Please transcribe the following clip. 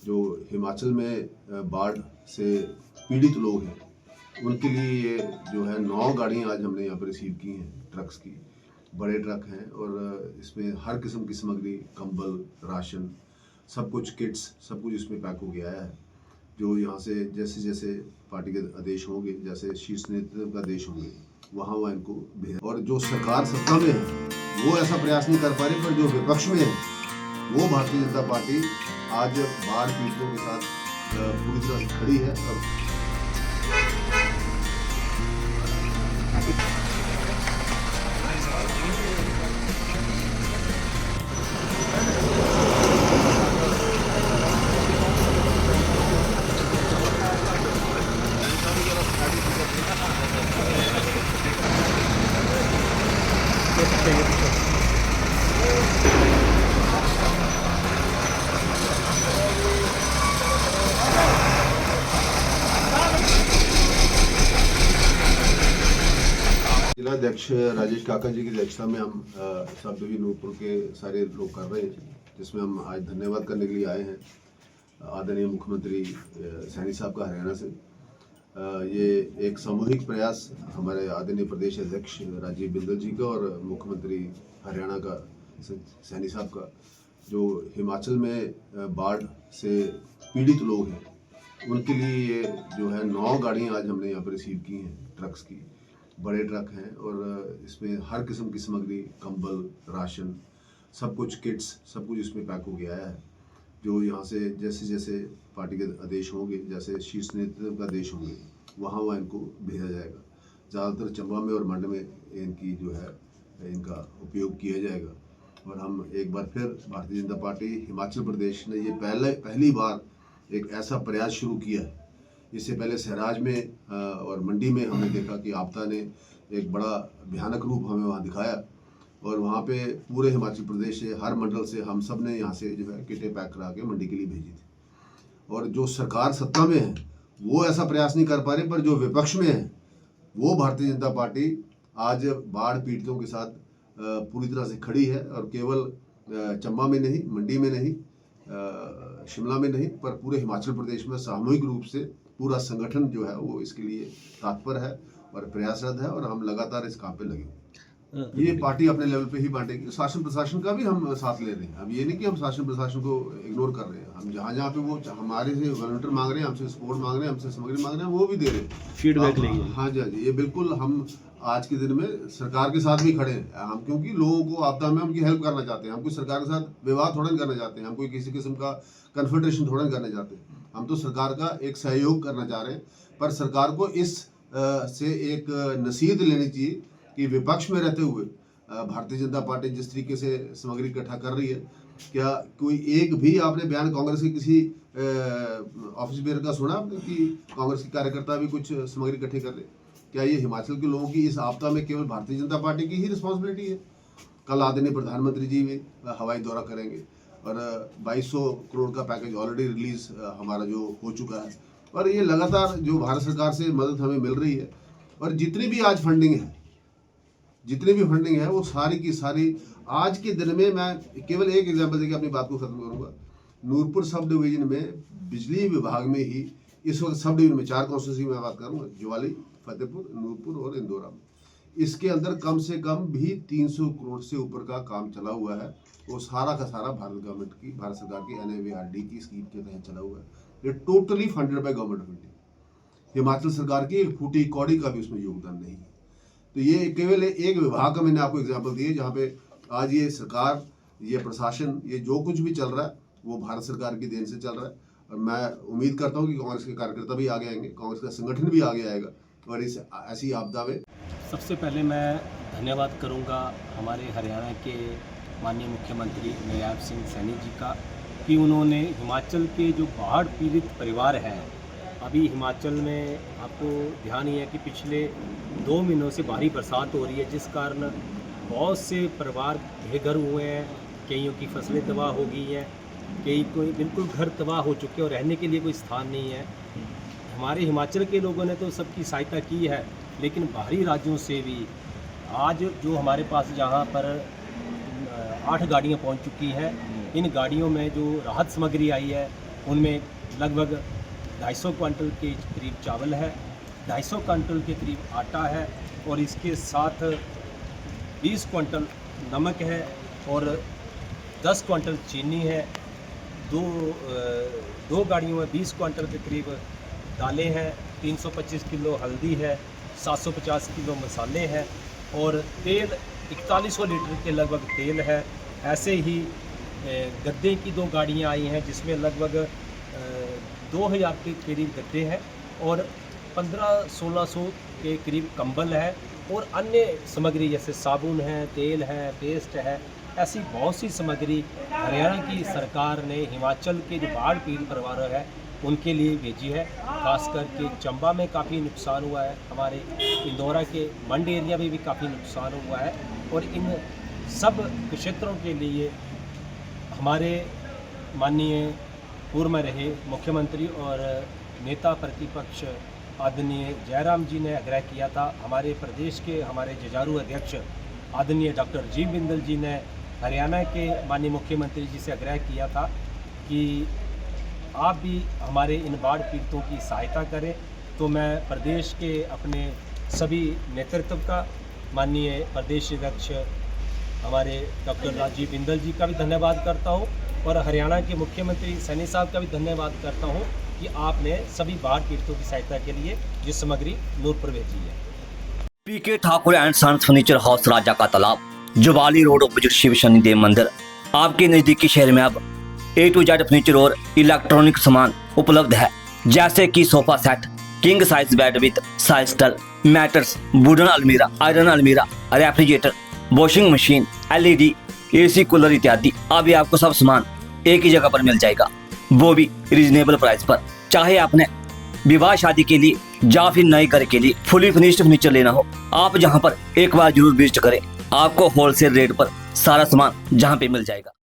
जो हिमाचल में बाढ़ से पीड़ित लोग हैं उनके लिए ये जो है 9 गाड़ियाँ आज हमने यहाँ पर रिसीव की हैं ट्रक्स की। बड़े ट्रक हैं और इसमें हर किस्म की सामग्री, कंबल, राशन, सब कुछ, किट्स, सब कुछ इसमें पैक हो गया है। जो यहाँ से जैसे जैसे पार्टी के आदेश होंगे, जैसे शीर्ष नेतृत्व का आदेश होंगे, वहाँ वहाँ इनको भेज। और जो सरकार सत्ता में है वो ऐसा प्रयास नहीं कर पा रही, पर जो विपक्ष में है वो भारतीय जनता पार्टी आज बाढ़ पीड़ितों के साथ पूरी तरह से खड़ी है। जिला अध्यक्ष राजेश काका जी की अध्यक्षता में हम सब डिवीजन नूरपुर के सारे लोग कर रहे हैं, जिसमें हम आज धन्यवाद करने के लिए आए हैं आदरणीय मुख्यमंत्री सैनी साहब का हरियाणा से। ये एक सामूहिक प्रयास हमारे आदरणीय प्रदेश अध्यक्ष राजीव बिंदल जी का और मुख्यमंत्री हरियाणा का सैनी साहब का, जो हिमाचल में बाढ़ से पीड़ित लोग हैं उनके लिए ये जो है 9 गाड़ियाँ आज हमने यहाँ पर रिसीव की हैं ट्रक्स की। बड़े ट्रक हैं और इसमें हर किस्म की सामग्री, कंबल, राशन, सब कुछ, किट्स, सब कुछ इसमें पैक हो गया है। जो यहाँ से जैसे जैसे पार्टी के आदेश होंगे, जैसे शीर्ष नेतृत्व का आदेश होंगे, वहाँ वहाँ इनको भेजा जाएगा। ज़्यादातर चंबा में और मंड में इनकी जो है इनका उपयोग किया जाएगा। और हम एक बार फिर भारतीय जनता पार्टी हिमाचल प्रदेश ने ये पहली बार एक ऐसा प्रयास शुरू किया है। इससे पहले सहराज में और मंडी में हमने देखा कि आपदा ने एक बड़ा भयानक रूप हमें वहाँ दिखाया और वहाँ पे पूरे हिमाचल प्रदेश से, हर मंडल से हम सब ने यहाँ से जो है किटें पैक करा के मंडी के लिए भेजी थी। और जो सरकार सत्ता में है वो ऐसा प्रयास नहीं कर पा रही, पर जो विपक्ष में है वो भारतीय जनता पार्टी आज बाढ़ पीड़ितों के साथ पूरी तरह से खड़ी है। और केवल चंबा में नहीं, मंडी में नहीं, शिमला में नहीं, पर पूरे हिमाचल प्रदेश में सामूहिक रूप से पूरा संगठन जो है वो इसके लिए तत्पर है और प्रयासरत है और हम लगातार इस काम पे लगे। ये पार्टी अपने लेवल पे ही बांटेगी। शासन प्रशासन का भी हम साथ ले रहे हैं। अब ये नहीं कि हम शासन प्रशासन को इग्नोर कर रहे हैं। हम जहाँ जहाँ पे वो हमारे से वॉलंटियर मांग रहे हैं, हमसे सपोर्ट मांग रहे हैं, हमसे सामग्री मांग रहे हैं, वो भी दे रहे हैं, फीडबैक लेंगे। हाँ जी, हाँ जी, ये बिल्कुल हम आज के दिन में सरकार के साथ भी खड़े हैं। हम क्योंकि लोगों को आपदा में उनकी हेल्प करना चाहते हैं। हम कोई सरकार के साथ विवाद थोड़ा नहीं करना चाहते हैं, हम कोई किसी किस्म का कन्फेडरेशन थोड़ा नहीं करना चाहते। हम तो सरकार का एक सहयोग करना चाह रहे हैं, पर सरकार को इस से एक नसीहत लेनी चाहिए कि विपक्ष में रहते हुए भारतीय जनता पार्टी जिस तरीके से सामग्री इकट्ठा कर रही है, क्या कोई एक भी आपने बयान कांग्रेस के किसी ऑफिस बेयर का सुना आपने कि कांग्रेस के कार्यकर्ता भी कुछ सामग्री इकट्ठी कर रहे? क्या ये हिमाचल के लोगों की इस आपदा में केवल भारतीय जनता पार्टी की ही रिस्पॉन्सिबिलिटी है? कल आदरणीय प्रधानमंत्री जी भी हवाई दौरा करेंगे और 2200 करोड़ का पैकेज ऑलरेडी रिलीज हमारा जो हो चुका है। और ये लगातार जो भारत सरकार से मदद हमें मिल रही है और जितनी भी आज फंडिंग है वो सारी की सारी आज के दिन में, मैं केवल एक एग्जांपल देकर अपनी बात को खत्म करूंगा। नूरपुर सब डिवीजन में बिजली विभाग में ही इस वक्त सब डिवीजन में 4 कॉन्स्टिट्यूंसी में बात करूंगा, ज्वाली, फतेहपुर, नूरपुर और इंदौरा में, इसके अंदर कम से कम भी 300 करोड़ से ऊपर का काम चला हुआ है। वो सारा का सारा भारत सरकार की NAVRD की स्कीम के तहत चला हुआ है। ये totally funded by government of India. Himachal सरकार की एक फूटी कौड़ी का भी उसमें योगदान नहीं है। तो ये केवल एक विभाग का मैंने आपको एग्जाम्पल दिए जहाँ पे आज ये सरकार, ये प्रशासन, ये जो कुछ भी चल रहा है वो भारत सरकार की देन से चल रहा है। और मैं उम्मीद करता हूँ कि कांग्रेस के कार्यकर्ता भी आगे आएंगे, कांग्रेस का संगठन भी आगे आएगा और इस ऐसी आपदा में। सबसे पहले मैं धन्यवाद करूंगा हमारे हरियाणा के माननीय मुख्यमंत्री नयाब सिंह सैनी जी का कि उन्होंने हिमाचल के जो बाढ़ पीड़ित परिवार हैं, अभी हिमाचल में आपको ध्यान ही है कि पिछले 2 महीनों से भारी बरसात हो रही है, जिस कारण बहुत से परिवार बेघर हुए हैं, कईयों की फसलें तबाह हो गई हैं, कई कोई बिल्कुल घर तबाह हो चुके हैं और रहने के लिए कोई स्थान नहीं है। हमारे हिमाचल के लोगों ने तो सबकी सहायता की है, लेकिन बाहरी राज्यों से भी आज जो हमारे पास जहाँ पर 8 गाड़ियाँ पहुँच चुकी हैं, इन गाड़ियों में जो राहत सामग्री आई है उनमें लगभग 250 क्विंटल के करीब चावल है, 250 क्विंटल के करीब आटा है और इसके साथ 20 क्विंटल नमक है और 10 क्विंटल चीनी है। दो गाड़ियों में 20 क्विंटल के करीब दालें हैं, 325 किलो हल्दी है, 750 किलो मसाले हैं और तेल 4100 लीटर के लगभग तेल है। ऐसे ही गद्दे की 2 गाड़ियां आई हैं जिसमें लगभग 2000 के करीब गद्दे हैं और 1500-1600 के करीब कंबल है और अन्य सामग्री जैसे साबुन है, तेल है, पेस्ट है। ऐसी बहुत सी सामग्री हरियाणा की सरकार ने हिमाचल के जो बाढ़ पीड़ित परिवार है उनके लिए भेजी है। खास करके चंबा में काफ़ी नुकसान हुआ है, हमारे इंदौरा के मंड एरिया में भी काफ़ी नुकसान हुआ है और इन सब क्षेत्रों के लिए हमारे माननीय पूर्व में रहे मुख्यमंत्री और नेता प्रतिपक्ष आदरणीय जयराम जी ने आग्रह किया था। हमारे प्रदेश के हमारे जुझारू अध्यक्ष आदरणीय डॉक्टर जी बिंदल जी ने हरियाणा के माननीय मुख्यमंत्री जी से आग्रह किया था कि आप भी हमारे इन बाढ़ पीड़ितों की सहायता करें। तो मैं प्रदेश के अपने सभी नेतृत्व का, माननीय प्रदेश अध्यक्ष हमारे डॉक्टर राजीव बिंदल जी का भी धन्यवाद करता हूं और हरियाणा के मुख्यमंत्री सैनी साहब का भी धन्यवाद करता हूं कि आपने सभी बाढ़ पीड़ितों की सहायता के लिए ये सामग्री नूरपुर भेजी है। PK Thakur and sons furniture house, Raja ka Talab, Juwali road, opposite Shiv Shanidev मंदिर। आपके नजदीकी शहर में अब A to Z फर्नीचर और इलेक्ट्रॉनिक सामान उपलब्ध है, जैसे कि sofa set, king size bed with size, mattress, wooden अलमीरा, आयरन अलमीरा, refrigerator, washing machine, LED, AC, cooler इत्यादि। अभी आपको सब सामान एक ही जगह पर मिल जाएगा, वो भी रीजनेबल प्राइस पर। चाहे आपने विवाह शादी के लिए या फिर नए घर के लिए फुली फर्निश्ड फर्नीचर लेना हो, आप जहां पर एक बार जरूर विजिट करें। आपको होलसेल रेट पर सारा सामान जहां पे मिल जाएगा।